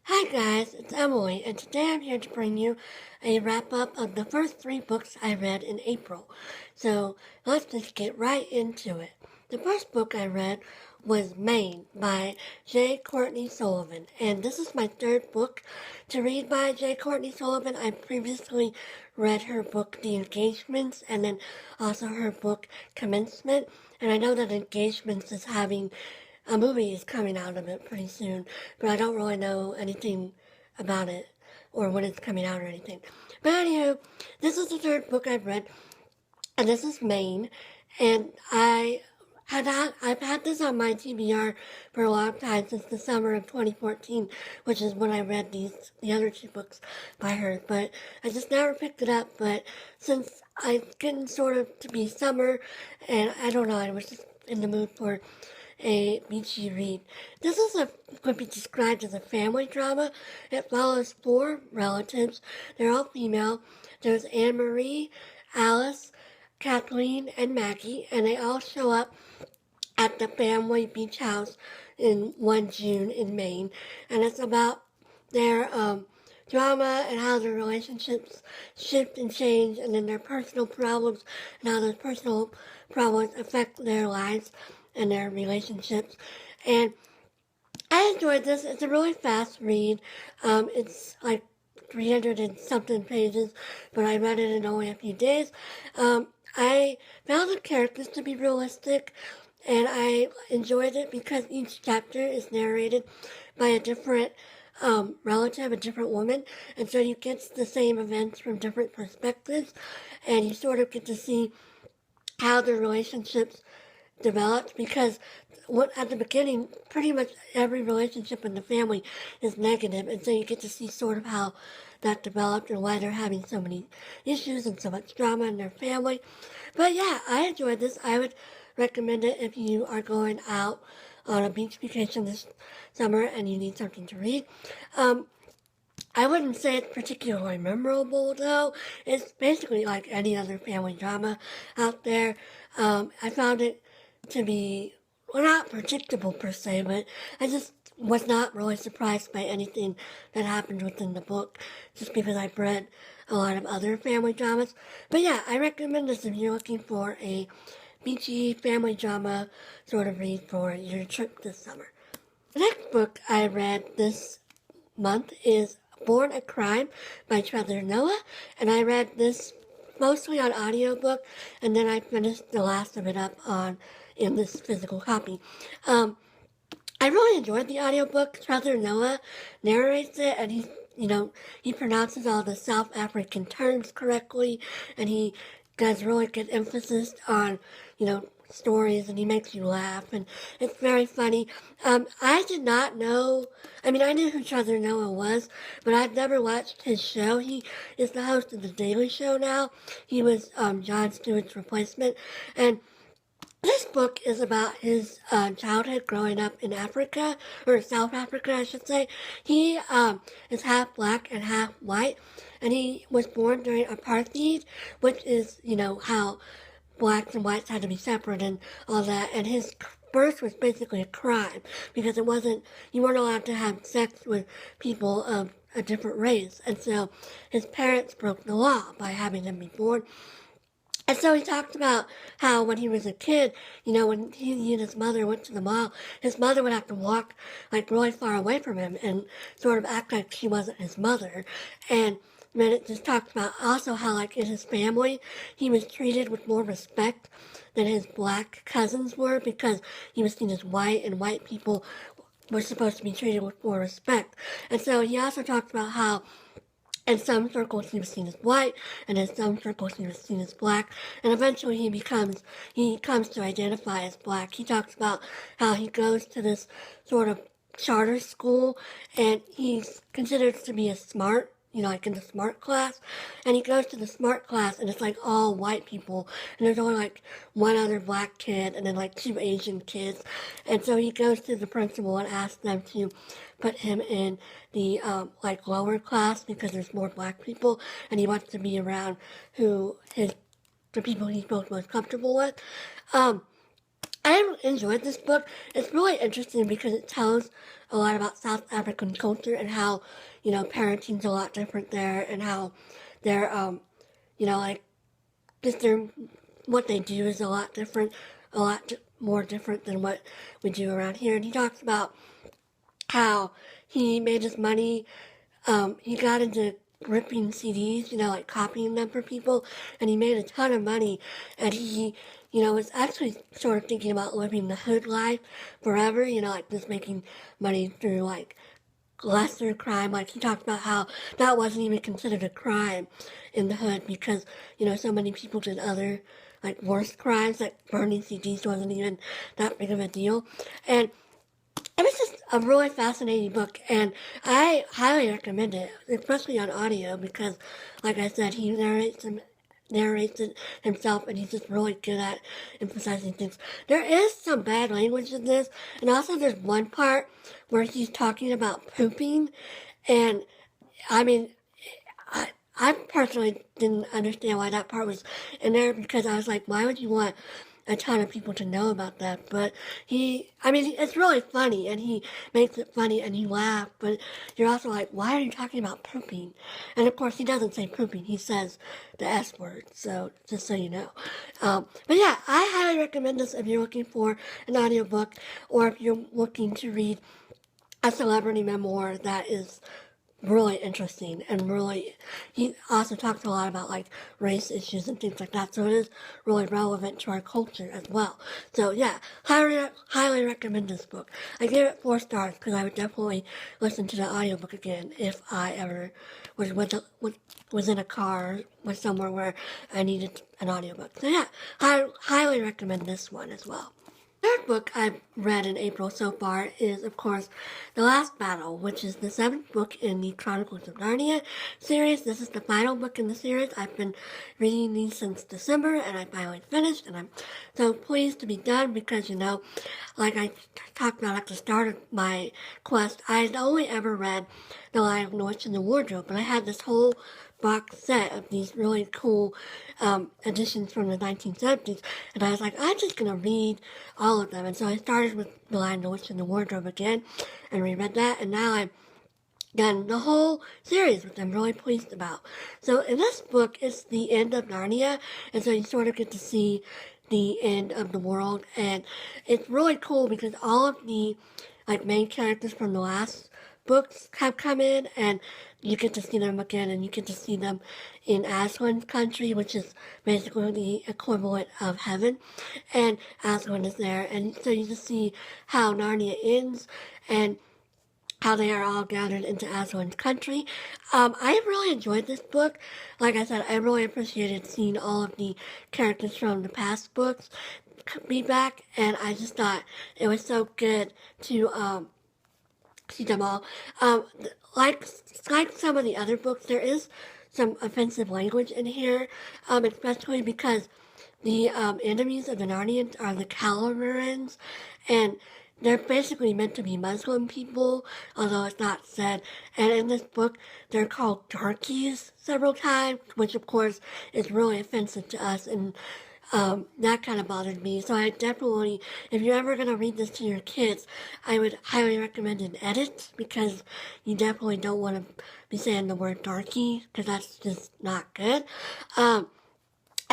Hi guys, it's Emily, and today I'm here to bring you a wrap-up of the first 3 books I read in April. So let's just get right into it. The first book I read was Maine by Courtney Sullivan, and this is my third book to read by Courtney Sullivan. I previously read her book The Engagements, and then also her book Commencement, and I know that Engagements is having a movie is coming out of it pretty soon, but I don't really know anything about it or when it's coming out or anything. But anywho, this is the third book I've read, and this is Maine, and I've had this on my TBR for a long time since the summer of 2014, which is when I read the other 2 books by her. But I just never picked it up. But since it's getting sort of to be summer, and I don't know, I was just in the mood for a beachy read. Could be described as a family drama. It follows 4 relatives. They're all female. There's Anne Marie, Alice, Kathleen, and Maggie, and they all show up at the family beach house in 1 June in Maine. And it's about their drama and how their relationships shift and change, and then their personal problems and how those personal problems affect their lives and their relationships. And I enjoyed this. It's a really fast read. It's like 300 and something pages, but I read it in only a few days. I found the characters to be realistic, and I enjoyed it because each chapter is narrated by a different relative, a different woman, and so you get the same events from different perspectives, and you sort of get to see how their relationships developed, because at the beginning, pretty much every relationship in the family is negative, and so you get to see sort of how that developed and why they're having so many issues and so much drama in their family. But yeah, I enjoyed this. I would recommend it if you are going out on a beach vacation this summer and you need something to read. I wouldn't say it's particularly memorable, though. It's basically like any other family drama out there. I found it to be, well, not predictable per se, but I just was not really surprised by anything that happened within the book, just because I've read a lot of other family dramas. But yeah, I recommend this if you're looking for a beachy family drama sort of read for your trip this summer. The next book I read this month is Born a Crime by Trevor, and I read this mostly on audiobook, and then I finished the last of it up in this physical copy. I really enjoyed the audiobook. Trevor narrates it, and he pronounces all the South African terms correctly, and he does really good emphasis on, stories, and he makes you laugh, and it's very funny. I did not know, I knew who Trevor Noah was, but I've never watched his show. He is the host of The Daily Show now. He was Jon Stewart's replacement, and this book is about his childhood growing up in Africa, or South Africa, I should say. He is half black and half white, and he was born during apartheid, which is, how blacks and whites had to be separate and all that. And his birth was basically a crime, because you weren't allowed to have sex with people of a different race. And so his parents broke the law by having him be born. And so he talked about how when he was a kid, when he and his mother went to the mall, his mother would have to walk like really far away from him and sort of act like she wasn't his mother. And then it just talked about also how, like, in his family, he was treated with more respect than his black cousins were, because he was seen as white, and white people were supposed to be treated with more respect. And so he also talked about how in some circles he was seen as white, and in some circles he was seen as black, and eventually he comes to identify as black. He talks about how he goes to this sort of charter school, and he's considered to be a smart, like in the smart class, and he goes to the smart class, and it's like all white people, and there's only like one other black kid, and then like 2 Asian kids, and so he goes to the principal and asks them to put him in the like lower class, because there's more black people, and he wants to be around the people he feels most comfortable with. I enjoyed this book. It's really interesting because it tells a lot about South African culture and how, parenting's a lot different there and how they're, like, just their, what they do is a lot different, a lot more different than what we do around here. And he talks about how he made his money. He got into ripping CDs, like copying them for people, and he made a ton of money. And he, was actually sort of thinking about living the hood life forever, like just making money through like lesser crime. Like he talked about how that wasn't even considered a crime in the hood because, so many people did other like worse crimes, like burning CDs wasn't even that big of a deal. And it was just a really fascinating book, and I highly recommend it, especially on audio, because, like I said, he narrates it himself, and he's just really good at emphasizing things. There is some bad language in this, and also there's one part where he's talking about pooping, and I mean, I personally didn't understand why that part was in there because I was like, why would you want a ton of people to know about that? But it's really funny and he makes it funny and you laugh, but you're also like, why are you talking about pooping? And of course, he doesn't say pooping, he says the S word, so just so you know. But yeah, I highly recommend this if you're looking for an audiobook or if you're looking to read a celebrity memoir that is really interesting and really, he also talks a lot about like race issues and things like that, so it is really relevant to our culture as well. So yeah, highly recommend this book. I gave it 4 stars because I would definitely listen to the audiobook again if I ever was in a car or somewhere where I needed an audiobook. So yeah, I highly recommend this one as well. The third book I've read in April so far is, of course, The Last Battle, which is the 7th book in the Chronicles of Narnia series. This is the final book in the series. I've been reading these since December, and I finally finished, and I'm so pleased to be done because, like I talked about at the start of my quest, I had only ever read The Lion of the Witch and the Wardrobe, but I had this whole box set of these really cool editions from the 1970s, and I was like, I'm just going to read all of them. And so I started with The Lion, the Witch, and the Wardrobe again, and reread that, and now I've done the whole series, which I'm really pleased about. So in this book, it's the end of Narnia, and so you sort of get to see the end of the world, and it's really cool because all of the main characters from the last books have come in, and you get to see them again, and you get to see them in Aslan's country, which is basically the equivalent of heaven, and Aslan is there, and so you just see how Narnia ends, and how they are all gathered into Aslan's country. I really enjoyed this book. Like I said, I really appreciated seeing all of the characters from the past books be back, and I just thought it was so good to see them all. Like some of the other books, there is some offensive language in here, especially because the enemies of the Narnians are the Calamarians, and they're basically meant to be Muslim people, although it's not said. And in this book, they're called darkies several times, which of course is really offensive to us, and that kind of bothered me. So I definitely, if you're ever going to read this to your kids, I would highly recommend an edit, because you definitely don't want to be saying the word darky, because that's just not good. And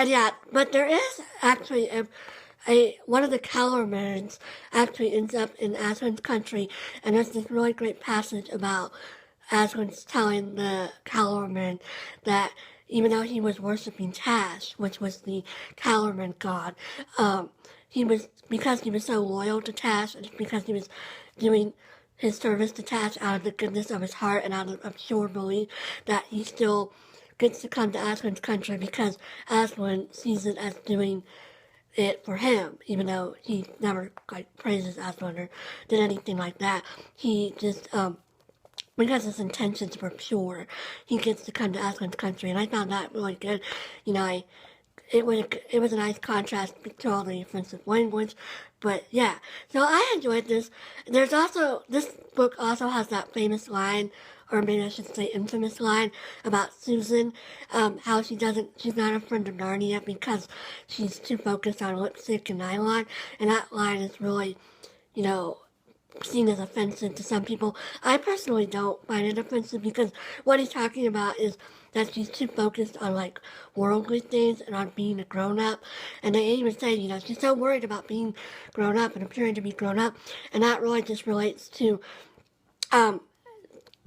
yeah, but there is actually one of the Calamarians actually ends up in Aslan's country, and there's this really great passage about Aslan's telling the Calorman that even though he was worshiping Tash, which was the Calorman god, because he was so loyal to Tash, and because he was doing his service to Tash out of the goodness of his heart and out of a pure belief, that he still gets to come to Aslan's country because Aslan sees it as doing it for him, even though he never praises Aslan or did anything like that. He just because his intentions were pure, he gets to come to Aslan's country, and I found that really good. it was a nice contrast to all the offensive language, but yeah. So I enjoyed this. This book also has that famous line, or maybe I should say infamous line about Susan, how she's not a friend of Narnia because she's too focused on lipstick and nylon, and that line is really, you know, seen as offensive to some people. I personally don't find it offensive because what he's talking about is that she's too focused on like worldly things and on being a grown up. And they even say, she's so worried about being grown up and appearing to be grown up. And that really just relates to um,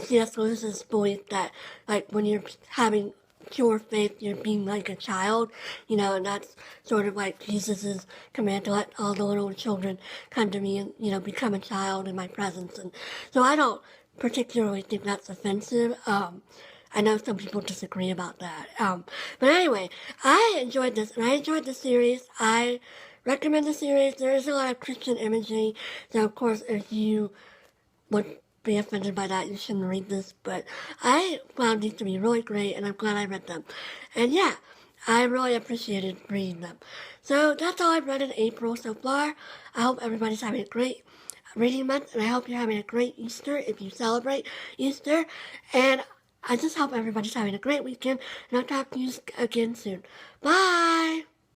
C.S. Lewis's belief that like when you're having pure faith, you're being like a child, and that's sort of like Jesus' command to let all the little children come to me and, become a child in my presence. And so I don't particularly think that's offensive. I know some people disagree about that. But anyway, I enjoyed this, and I enjoyed the series. I recommend the series. There is a lot of Christian imagery, so of course, if you would be offended by that, you shouldn't read this, but I found these to be really great, and I'm glad I read them. And yeah, I really appreciated reading them. So that's all I've read in April so far. I hope everybody's having a great reading month, and I hope you're having a great Easter if you celebrate Easter. And I just hope everybody's having a great weekend, and I'll talk to you again soon. Bye!